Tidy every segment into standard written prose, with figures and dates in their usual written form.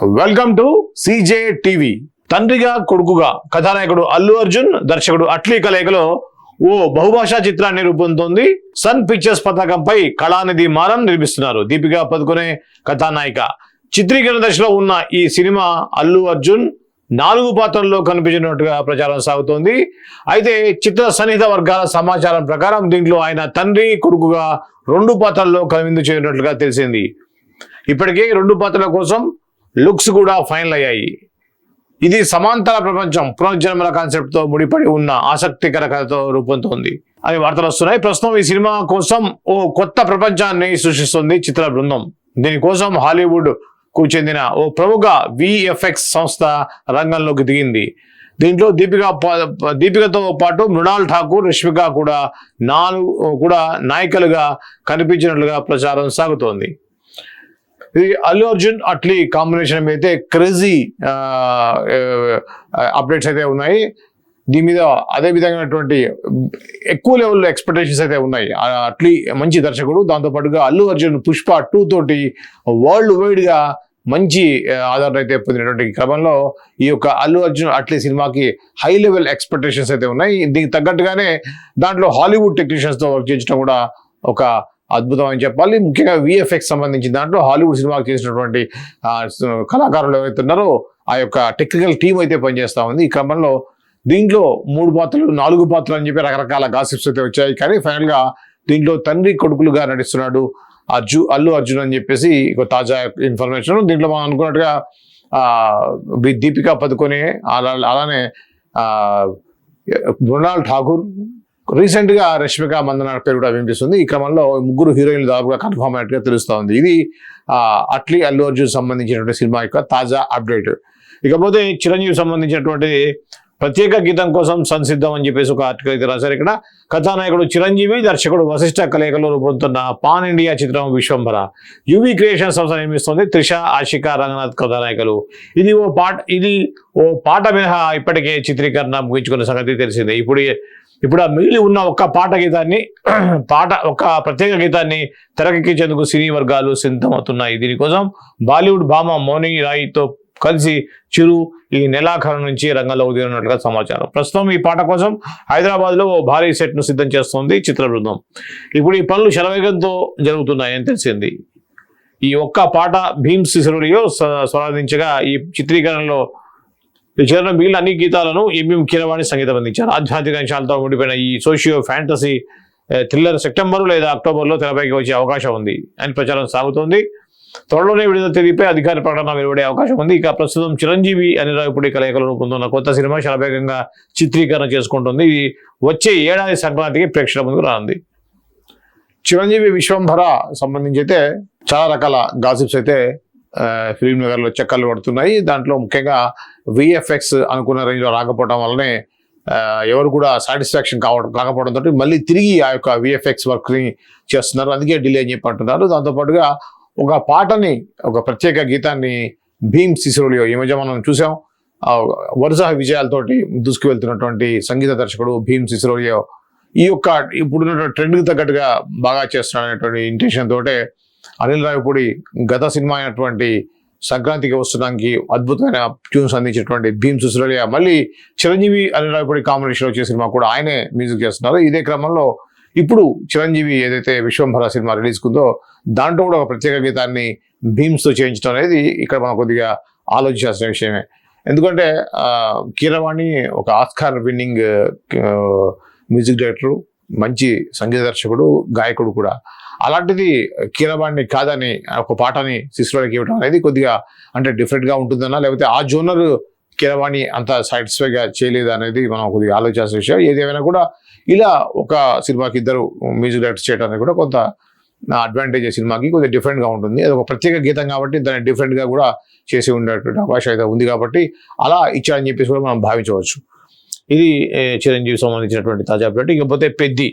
Welcome to CJ TV. తండ్రిగా కొడుకుగా కథానాయకుడు అల్లు అర్జున్, దర్శకుడు అట్లీ కలయికలో ఓ బహుభాషా చిత్రాన్ని రూపొందుతోంది. సన్ పిక్చర్స్ పతాకంపై కళానిధి మారన్ నిర్మిస్తున్నారు. దీపికా పదుకొనే కథానాయిక. చిత్రీకరణ దశలో ఉన్న ఈ సినిమా అల్లు అర్జున్ 4 పాత్రల్లో కనిపించినట్టుగా ప్రచారం సాగుతోంది. అయితే చిత్ర సన్నిహిత వర్గాల సమాచారం ప్రకారం దీంట్లో ఆయన తండ్రి కొడుకుగా 2 పాత్రల్లో కనువిందు చేయనట్లుగా తెలిసింది. ఇప్పటికే 2 పాత్రల కోసం లుక్స్ కూడా ఫైనల్ అయ్యాయి. ఇది సమాంతర ప్రపంచం పునర్జన్మల కాన్సెప్ట్ తో ముడిపడి ఉన్న ఆసక్తికర కథతో రూపొందుతోంది అని వార్తలు వస్తున్నాయి. ప్రస్తుతం ఈ సినిమా కోసం ఓ కొత్త ప్రపంచాన్ని సృష్టిస్తుంది చిత్ర బృందం. దీనికోసం హాలీవుడ్ కు చెందిన ఓ ప్రముఖ విఎఫ్ఎక్స్ సంస్థ రంగంలోకి దిగింది. దీంట్లో దీపికతో పాటు మృణాల్ ఠాకూర్, రష్మిక కూడా నాయికలుగా కనిపించినట్లుగా ప్రచారం సాగుతోంది. ఇది అల్లు అర్జున్ అట్లీ కాంబినేషన్ అయితే క్రేజీ అప్డేట్స్ అయితే ఉన్నాయి. దీని మీద అదే విధమైనటువంటి ఎక్కువ లెవెల్లో ఎక్స్పెక్టేషన్స్ అయితే ఉన్నాయి. అట్లీ మంచి దర్శకుడు, దాంతోపాటుగా అల్లు అర్జున్ పుష్ప 2 తోటి వరల్డ్ వైడ్ గా మంచి ఆదరణ అయితే పొందినటువంటి క్రమంలో ఈ యొక్క అల్లు అర్జున్ అట్లీ సినిమాకి హై లెవెల్ ఎక్స్పెక్టేషన్స్ అయితే ఉన్నాయి. దీనికి తగ్గట్టుగానే దాంట్లో హాలీవుడ్ టెక్నీషియన్స్ తో వర్క్ చేయించడం కూడా ఒక అద్భుతం అని చెప్పాలి. ముఖ్యంగా విఎఫ్ఎక్స్ సంబంధించిన దాంట్లో హాలీవుడ్ సినిమాకి చేసినటువంటి కళాకారులు ఎవరైతే ఉన్నారో ఆ యొక్క టెక్నికల్ టీం అయితే పనిచేస్తూ ఉంది. ఈ క్రమంలో దీంట్లో 3 పాత్రలు 4 పాత్రలు అని చెప్పి రకరకాల గాసిప్స్ అయితే వచ్చాయి. కానీ ఫైనల్ గా దీంట్లో తండ్రి కొడుకులుగా నటిస్తున్నాడు అల్లు అర్జున్ అని చెప్పేసి ఒక తాజా ఇన్ఫర్మేషన్. దీంట్లో మనం అనుకున్నట్టుగా దీపికా పదుకొనే, అలానే మృణాల్ ఠాకూర్, రీసెంట్ గా రష్మిక మందన పేరు కూడా వినిపిస్తుంది. ఈ క్రమంలో 3 హీరోయిన్లు దాదాపుగా కన్ఫర్మ్ అయినట్టుగా తెలుస్తా ఉంది. ఇది అట్లీ అల్లు అర్జున్ సంబంధించినటువంటి సినిమా యొక్క తాజా అప్డేట్. ఇకపోతే చిరంజీవి సంబంధించినటువంటి ప్రత్యేక గీతం కోసం సంసిద్ధం అని చెప్పేసి ఒక ఆర్టికల్ అయితే రాశారు. ఇక్కడ కథానాయకుడు చిరంజీవి, దర్శకుడు వశిష్ఠ కలయికలో రూపొందుతున్న పాన్ ఇండియా చిత్రం విశ్వంభర యువి క్రియేషన్ సంస్థ నిర్మిస్తుంది. త్రిష, ఆషిక, రంగనాథ్ కథానాయకులు. ఇది ఓ పాట మినహా ఇప్పటికే చిత్రీకరణ ముగించుకున్న సంగతి తెలిసిందే. ఇప్పుడు ఆ మిగిలి ఉన్న ఒక ప్రత్యేక గీతాన్ని తెరకెక్కించేందుకు సినీ వర్గాలు సిద్ధమవుతున్నాయి. దీనికోసం బాలీవుడ్ భామ మౌని రాయ్తో కలిసి చిరు ఈ నెలాఖరు నుంచి రంగంలో దిగినట్లుగా సమాచారం. ప్రస్తుతం ఈ పాట కోసం హైదరాబాద్ లో ఓ భారీ సెట్ ను సిద్ధం చేస్తోంది చిత్ర బృందం. ఇప్పుడు ఈ పనులు శరవేగంతో జరుగుతున్నాయని తెలిసింది. ఈ ఒక్క పాట భీమ్స్ సిసోడియో స్వరాదించగా ఈ చిత్రీకరణలో చేరిన మిగిలిన అన్ని గీతాలను ఎంఎం కీరవాణి సంగీతం అందించారు. ఆధ్యాత్మిక అంశాలతో ముడిపోయిన ఈ సోషియో ఫ్యాంటసీ థ్రిల్లర్ సెప్టెంబర్ లేదా అక్టోబర్లో తెరపైకి వచ్చే అవకాశం ఉంది అని ప్రచారం సాగుతోంది. త్వరలోనే విడుదల తేదీపై అధికార ప్రకటన వెలువడే అవకాశం ఉంది. ఇక ప్రస్తుతం చిరంజీవి అనిరావిపూడి కలయికలు రూపొందుతున్న కొత్త సినిమా శరవేగంగా చిత్రీకరణ చేసుకుంటుంది. ఇది వచ్చే ఏడాది సంక్రాంతికి ప్రేక్షకుల ముందుకు రానుంది. చిరంజీవి విశ్వంభర సంబంధించి అయితే చాలా రకాల గాసిప్స్ అయితే ఫిలిం నగర్లో చక్కర్లు పడుతున్నాయి. దాంట్లో ముఖ్యంగా విఎఫ్ఎక్స్ అనుకున్న రేంజ్లో రాకపోవడం వల్లనే ఎవరు కూడా సాటిస్ఫాక్షన్ కాకపోవడంతో మళ్ళీ తిరిగి ఆ యొక్క విఎఫ్ఎక్స్ వర్క్ని చేస్తున్నారు. అందుకే డిలే అని చెప్పి అంటున్నారు. దాంతోపాటుగా ఒక పాటని, ఒక ప్రత్యేక గీతాన్ని భీమ్ సిసోడియో ఈ మధ్య మనం చూసాం, వరుస విజయాలతోటి దూసుకు వెళ్తున్నటువంటి సంగీత దర్శకుడు భీమ్ సిసోడియో ఈ యొక్క ఇప్పుడున్న ట్రెండ్కి తగ్గట్టుగా బాగా చేస్తున్నాడు అనేటువంటి ఇంటెన్షన్ తోటే అనిల్ రావిపూడి గత సినిమా అయినటువంటి సంక్రాంతికి వస్తున్నానికి అద్భుతమైన ట్యూన్స్ అందించినటువంటి భీమ్ సిసోడియో మళ్ళీ చిరంజీవి అనిల్ రావిపూడి కాంబినేషన్ వచ్చే సినిమా కూడా ఆయనే మ్యూజిక్ చేస్తున్నారు. ఇదే క్రమంలో ఇప్పుడు చిరంజీవి ఏదైతే విశ్వంభర సినిమా రిలీజ్ కుందో దాంట్లో కూడా ఒక ప్రత్యేక గీతాన్ని భీమ్స్ తో చేయించడం అనేది ఇక్కడ మనం కొద్దిగా ఆలోచించాల్సిన విషయమే. ఎందుకంటే కీరవాణి ఒక ఆస్కార్ విన్నింగ్ మ్యూజిక్ డైరెక్టరు, మంచి సంగీత దర్శకుడు, గాయకుడు కూడా. అలాంటిది కీరవాణి కాదని ఒక పాటని సిస్టర్కి ఇవ్వడం అనేది కొద్దిగా అంటే డిఫరెంట్గా ఉంటుందన్నా, లేకపోతే ఆ జోనర్ కీరవాణి అంత సాటిస్ఫైగా చేయలేదు అనేది మనం కొద్దిగా ఆలోచించాల్సిన విషయం. ఏదేమైనా కూడా ఇలా ఒక సినిమాకి 2 మ్యూజిక్ డైరెక్టర్స్ చేయడానికి కూడా కొంత అడ్వాంటేజ్ సినిమాకి కొద్దిగా డిఫరెంట్గా ఉంటుంది. అది ఒక ప్రత్యేక గీతం కాబట్టి దాన్ని డిఫరెంట్గా కూడా చేసి ఉండేటువంటి అవకాశం అయితే ఉంది కాబట్టి అలా ఇచ్చారని చెప్పేసి కూడా మనం భావించవచ్చు. ఇది చిరంజీవి సంబంధించినటువంటి తాజా అప్డేట్. ఇకపోతే పెద్ది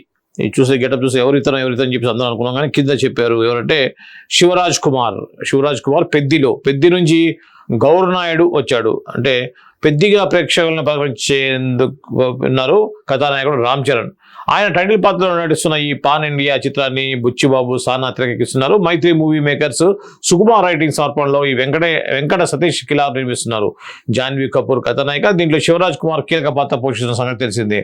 చూసే గెటప్ చూసి ఎవరితని చెప్పి అందరూ అనుకున్నాం, కానీ కింద చెప్పారు ఎవరంటే శివరాజ్ కుమార్ పెద్ది నుంచి గౌరనాయుడు వచ్చాడు. అంటే పెద్దిగా ప్రేక్షకులను పలకరించేందుకు ఉన్నారు కథానాయకుడు రామ్ చరణ్. ఆయన టైటిల్ పాత్రలో నటిస్తున్న ఈ పాన్ ఇండియా చిత్రాన్ని బుచ్చిబాబు సానా తెరకెక్కిస్తున్నారు. మైత్రి మూవీ మేకర్స్ సుకుమార్ రైటింగ్ సమర్పణలో ఈ వెంకట సతీష్ కిలార్ నిర్మిస్తున్నారు. జాన్వీ కపూర్ కథానాయిక. దీంట్లో శివరాజ్ కుమార్ కీలక పాత్ర పోషిస్తున్న సంగతి తెలిసిందే.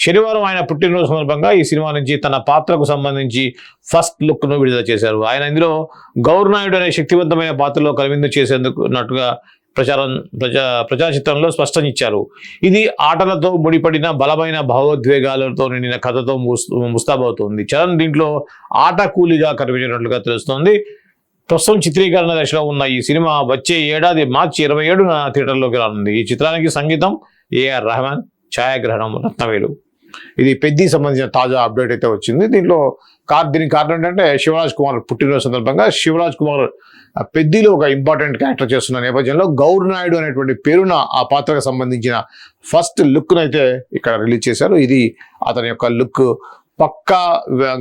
శనివారం ఆయన పుట్టినరోజు సందర్భంగా ఈ సినిమా నుంచి తన పాత్రకు సంబంధించి ఫస్ట్ లుక్ ను విడుదల చేశారు. ఆయన ఇందులో గౌర్ నాయుడు అనే శక్తివంతమైన పాత్రలో కనువిందు చేసేందుకున్నట్టుగా ప్రజా చిత్రంలో స్పష్టం ఇచ్చారు. ఇది ఆటలతో ముడిపడిన బలమైన భావోద్వేగాలతో నిండిన కథతో ముస్తాబవుతోంది. చరణ్ దీంట్లో ఆట కూలీగా కనిపించినట్లుగా తెలుస్తోంది. ప్రస్తుతం చిత్రీకరణ దశలో ఉన్న ఈ సినిమా వచ్చే ఏడాది మార్చి 27న థియేటర్లోకి రానుంది. ఈ చిత్రానికి సంగీతం ఏఆర్ రెహమాన్, ఛాయాగ్రహణం రత్నవేలు. ఇది పెద్దికి సంబంధించిన తాజా అప్డేట్ అయితే వచ్చింది. దీనికి కారణం ఏంటంటే శివరాజ్ కుమార్ పుట్టినరోజు సందర్భంగా శివరాజ్ కుమార్ పెద్దిలో ఒక ఇంపార్టెంట్ క్యారెక్టర్ చేస్తున్న నేపథ్యంలో గౌర్ నాయుడు అనేటువంటి పేరున ఆ పాత్రకు సంబంధించిన ఫస్ట్ లుక్ అయితే ఇక్కడ రిలీజ్ చేశారు. ఇది అతని యొక్క లుక్ పక్కా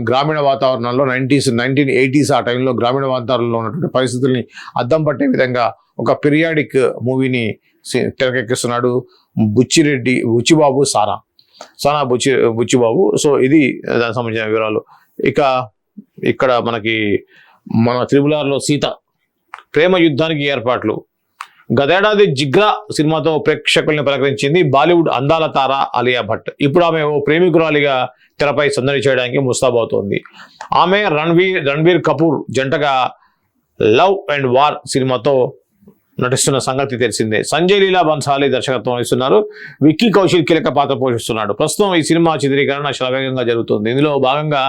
గ్రామీణ వాతావరణంలో 1980s ఆ టైంలో గ్రామీణ వాతావరణంలో ఉన్నటువంటి పరిస్థితుల్ని అద్దం పట్టే విధంగా ఒక పీరియాడిక్ మూవీని తెరకెక్కిస్తున్నాడు బుచ్చిబాబు సానా బుచ్చిబాబు. సో ఇది దానికి సంబంధించిన వివరాలు. ఇక్కడ మన త్రిబుల్-ఆర్లో సీత ప్రేమ యుద్ధానికి ఏర్పాట్లు. గతేడాది జిగ్రా సినిమాతో ప్రేక్షకుల్ని పలకరించింది బాలీవుడ్ అందాల తార అలియా భట్. ఇప్పుడు ఆమె ఓ ప్రేమికురాలిగా తెరపై సందడి చేయడానికి ముస్తాబవుతోంది. ఆమె రణ్బీర్ కపూర్ జంటగా లవ్ అండ్ వార్ సినిమాతో నటిస్తున్న సంగతి తెలిసిందే. సంజయ్ లీలా బన్సాలి దర్శకత్వం వహిస్తున్నారు. విక్కీ కౌశల్ కీలక పాత్ర పోషిస్తున్నాడు. ప్రస్తుతం ఈ సినిమా చిత్రీకరణ శరవేగంగా జరుగుతుంది. ఇందులో భాగంగా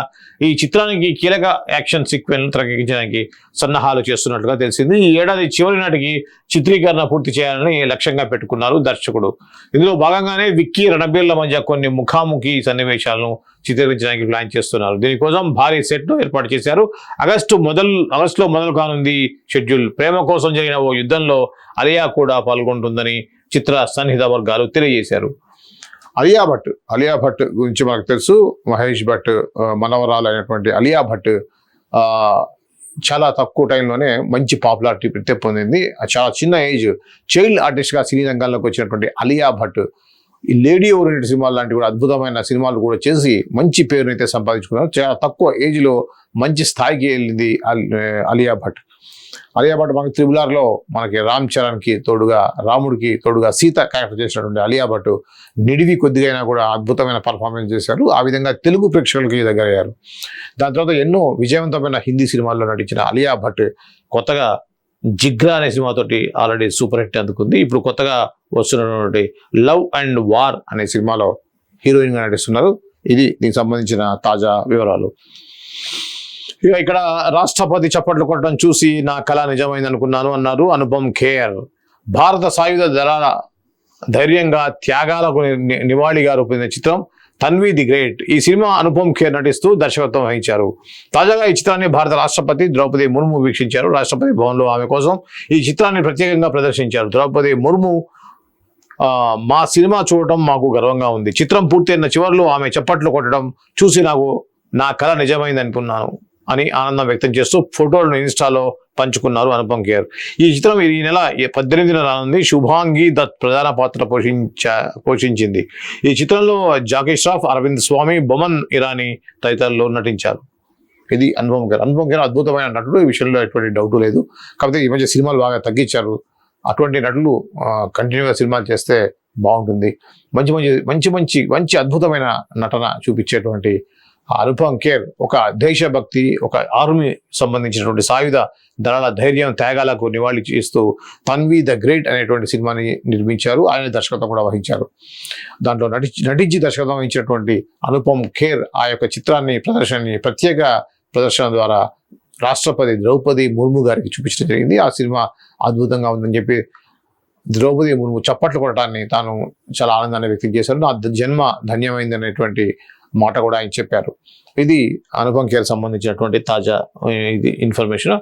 ఈ చిత్రానికి కీలక యాక్షన్ సీక్వెన్స్ తెరకెక్కించడానికి సన్నాహాలు చేస్తున్నట్లుగా తెలిసింది. ఈ ఏడాది చివరి నాటికి చిత్రీకరణ పూర్తి చేయాలని లక్ష్యంగా పెట్టుకున్నారు దర్శకుడు. ఇందులో భాగంగానే విక్కీ రణబీర్ల మధ్య కొన్ని ముఖాముఖి సన్నివేశాలను చిత్రీకరించడానికి ప్లాన్ చేస్తున్నారు. దీనికోసం భారీ సెట్ ను ఏర్పాటు చేశారు. ఆగస్టులో మొదలు కానుంది షెడ్యూల్. ప్రేమ కోసం జరిగిన ఓ యుద్ధంలో అలియా కూడా పాల్గొంటుందని చిత్ర సన్నిహిత వర్గాలు తెలియజేశారు. అలియా భట్ గురించి మనకు తెలుసు. మహేష్ భట్ మనవరాలు అయినటువంటి అలియా భట్ చాలా తక్కువ టైంలోనే మంచి పాపులారిటీ పొందింది. చాలా చిన్న ఏజ్ చైల్డ్ ఆర్టిస్ట్గా సినీ రంగాల్లోకి వచ్చినటువంటి అలియా భట్ ఈ లేడీ ఓరియంటెడ్ సినిమాలు లాంటి కూడా అద్భుతమైన సినిమాలు కూడా చేసి మంచి పేరునైతే సంపాదించుకున్నారు. చాలా తక్కువ ఏజ్లో మంచి స్థాయికి వెళ్ళింది అలియా భట్. మనకి త్రిబుల్-ఆర్లో మనకి రామ్ చరణ్కి తోడుగా రాముడికి తోడుగా సీత క్యారెక్టర్ చేసినటువంటి అలియా భట్ నిడివి కొద్దిగా కూడా అద్భుతమైన పర్ఫార్మెన్స్ చేశారు. ఆ విధంగా తెలుగు ప్రేక్షకులకి దగ్గరయ్యారు. దాని తర్వాత ఎన్నో విజయవంతమైన హిందీ సినిమాల్లో నటించిన అలియా భట్ కొత్తగా జిగ్రా అనే సినిమాతోటి ఆల్రెడీ సూపర్ హిట్ అందుకుంది. ఇప్పుడు కొత్తగా వస్తున్నటువంటి లవ్ అండ్ వార్ అనే సినిమాలో హీరోయిన్గా నటిస్తున్నారు. ఇది దీనికి సంబంధించిన తాజా వివరాలు. ఇక్కడ రాష్ట్రపతి చప్పట్లు కొట్టడం చూసి నా కళ నిజమైంది అనుకున్నాను అన్నారు అనుపమ్ ఖేర్. భారత సాయుధ దళాల ధైర్యంగా త్యాగాలకు నివాళిగా రూపొందిన చిత్రం తన్వి ది గ్రేట్. ఈ సినిమా అనుపమ్ ఖేర్ నటిస్తూ దర్శకత్వం వహించారు. తాజాగా ఈ చిత్రాన్ని భారత రాష్ట్రపతి ద్రౌపది ముర్ము వీక్షించారు. రాష్ట్రపతి భవన్లో ఆమె కోసం ఈ చిత్రాన్ని ప్రత్యేకంగా ప్రదర్శించారు. ద్రౌపది ముర్ము మా సినిమా చూడటం మాకు గర్వంగా ఉంది. చిత్రం పూర్తయిన చివరిలో ఆమె చప్పట్లు కొట్టడం చూసి నా కళ నిజమైంది అనుకున్నాను అని ఆనందం వ్యక్తం చేస్తూ ఫోటోలను ఇన్స్టాలో పంచుకున్నారు అనుపమ్ ఖేర్. ఈ చిత్రం ఈ నెల 18న రానుంది. శుభాంగి దత్ ప్రధాన పాత్ర పోషించింది. ఈ చిత్రంలో జాకీ ష్రాఫ్, అరవింద్ స్వామి, బొమన్ ఇరానీ తదితరులు నటించారు. ఇది అనుపమ్ ఖేర్ అద్భుతమైన నటుడు. ఈ విషయంలో ఎటువంటి డౌట్ లేదు. కాకపోతే ఈ మధ్య సినిమాలు బాగా తగ్గించారు. అటువంటి నటులు కంటిన్యూగా సినిమాలు చేస్తే బాగుంటుంది. మంచి అద్భుతమైన నటన చూపించేటువంటి అనుపమ్ ఖేర్ ఒక దేశభక్తి, ఒక ఆర్మీ సంబంధించినటువంటి సాయుధ దళాల ధైర్యం త్యాగాలకు నివాళి చేస్తూ తన్వి ద గ్రేట్ అనేటువంటి సినిమాని నిర్మించారు. ఆయన దర్శకత్వం కూడా వహించారు. దాంట్లో నటించి దర్శకత్వం వహించినటువంటి అనుపమ్ ఖేర్ ఆ యొక్క చిత్రాన్ని ప్రత్యేక ప్రదర్శన ద్వారా రాష్ట్రపతి ద్రౌపది ముర్ము గారికి చూపించడం జరిగింది. ఆ సినిమా అద్భుతంగా ఉందని చెప్పి ద్రౌపది ముర్ము చప్పట్లు కొట్టడాన్ని తాను చాలా ఆనందాన్ని వ్యక్తం చేశారు. నా జన్మ ధన్యమైంది అనేటువంటి మాట కూడా ఆయన చెప్పారు. ఇది అనుపమ్ ఖేర్ సంబంధించినటువంటి తాజా ఇది ఇన్ఫర్మేషన్.